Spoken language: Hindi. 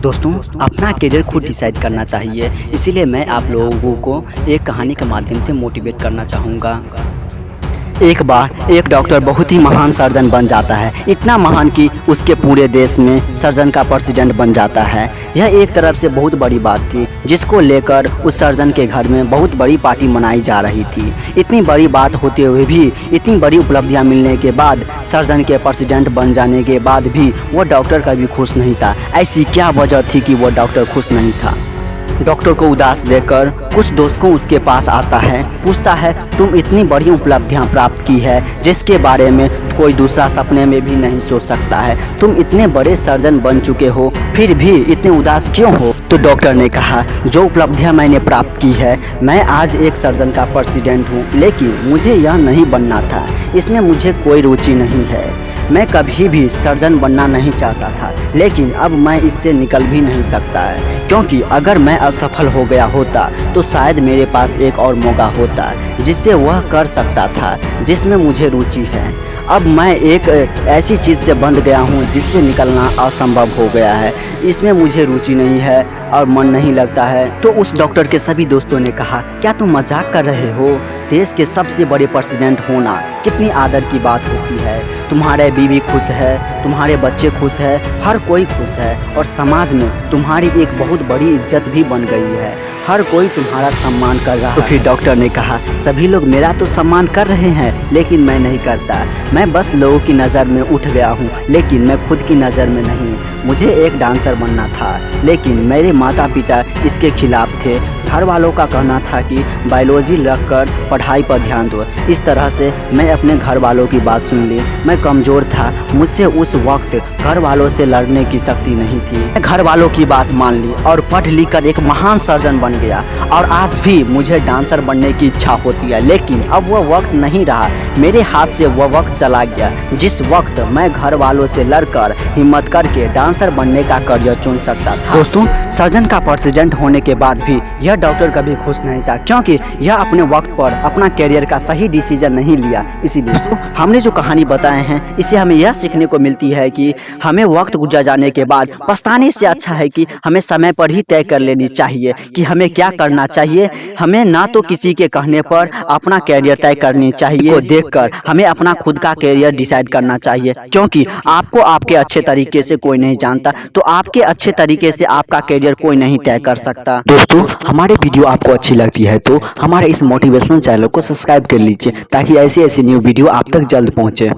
दोस्तों, अपना करियर खुद डिसाइड करना चाहिए, इसीलिए मैं आप लोगों को एक कहानी के माध्यम से मोटिवेट करना चाहूँगा। एक बार एक डॉक्टर बहुत ही महान सर्जन बन जाता है, इतना महान कि उसके पूरे देश में सर्जन का प्रेसिडेंट बन जाता है। यह एक तरफ से बहुत बड़ी बात थी, जिसको लेकर उस सर्जन के घर में बहुत बड़ी पार्टी मनाई जा रही थी। इतनी बड़ी बात होते हुए भी, इतनी बड़ी उपलब्धियां मिलने के बाद, सर्जन के प्रेसिडेंट बन जाने के बाद भी वो डॉक्टर कभी खुश नहीं था। ऐसी क्या वजह थी कि वो डॉक्टर खुश नहीं था? डॉक्टर को उदास देखकर कुछ दोस्तों उसके पास आता है, पूछता है, तुम इतनी बड़ी उपलब्धियां प्राप्त की है जिसके बारे में कोई दूसरा सपने में भी नहीं सोच सकता है। तुम इतने बड़े सर्जन बन चुके हो, फिर भी इतने उदास क्यों हो? तो डॉक्टर ने कहा, जो उपलब्धियां मैंने प्राप्त की है, मैं आज एक सर्जन का प्रेसिडेंट हूँ, लेकिन मुझे यह नहीं बनना था। इसमें मुझे कोई रुचि नहीं है। मैं कभी भी सर्जन बनना नहीं चाहता था, लेकिन अब मैं इससे निकल भी नहीं सकता है, क्योंकि अगर मैं असफल हो गया होता तो शायद मेरे पास एक और मौका होता जिससे वह कर सकता था जिसमें मुझे रुचि है। अब मैं एक ऐसी चीज़ से बंध गया हूँ जिससे निकलना असंभव हो गया है। इसमें मुझे रुचि नहीं है और मन नहीं लगता है। तो उस डॉक्टर के सभी दोस्तों ने कहा, क्या तुम मजाक कर रहे हो? देश के सबसे बड़े प्रेसिडेंट होना कितनी आदर की बात होती है। तुम्हारे बीवी खुश है, तुम्हारे बच्चे खुश है, हर कोई खुश है, और समाज में तुम्हारी एक बहुत बड़ी इज्जत भी बन गई है। हर कोई तुम्हारा सम्मान कर रहा है। तो फिर डॉक्टर ने कहा, सभी लोग मेरा तो सम्मान कर रहे हैं, लेकिन मैं नहीं करता। मैं बस लोगों की नज़र में उठ गया हूँ, लेकिन मैं खुद की नज़र में नहीं। मुझे एक डांसर बनना था, लेकिन मेरे माता पिता इसके खिलाफ थे। घर वालों का कहना था कि बायोलॉजी रखकर पढ़ाई पर ध्यान दो। इस तरह से मैं अपने घर वालों की बात सुन ली। मैं कमज़ोर था, मुझसे उस वक्त घर वालों से लड़ने की शक्ति नहीं थी। मैं घर वालों की बात मान ली और पढ़ लिख कर एक महान सर्जन बन गया। और आज भी मुझे डांसर बनने की इच्छा होती है, लेकिन अब वह वक्त नहीं रहा। मेरे हाथ से वह वक्त चला गया जिस वक्त मैं घर वालों से लड़कर हिम्मत करके डांसर बनने का करियर चुन सकता था। दोस्तों, सर्जन का प्रेसिडेंट होने के बाद भी यह डॉक्टर कभी खुश नहीं था, क्योंकि यह अपने वक्त पर अपना करियर का सही डिसीजन नहीं लिया। इसीलिए दोस्तों, हमने जो कहानी बताए हैं, इससे हमें यह सीखने को मिलती है कि हमें वक्त गुजर जाने के बाद पछताने से अच्छा है कि हमें समय पर ही तय कर लेनी चाहिए कि हमें क्या करना चाहिए। हमें ना तो किसी के कहने पर अपना करियर तय करनी चाहिए, को देखकर हमें अपना खुद का करियर डिसाइड करना चाहिए, क्योंकि आपको आपके अच्छे तरीके से कोई नहीं जानता, तो आपके अच्छे तरीके से आपका करियर कोई नहीं तय कर सकता। दोस्तों, हमारे वीडियो आपको अच्छी लगती है तो हमारे इस मोटिवेशनल चैनल को सब्सक्राइब कर लीजिए, ताकि ऐसी न्यू वीडियो आप तक जल्द पहुंचे।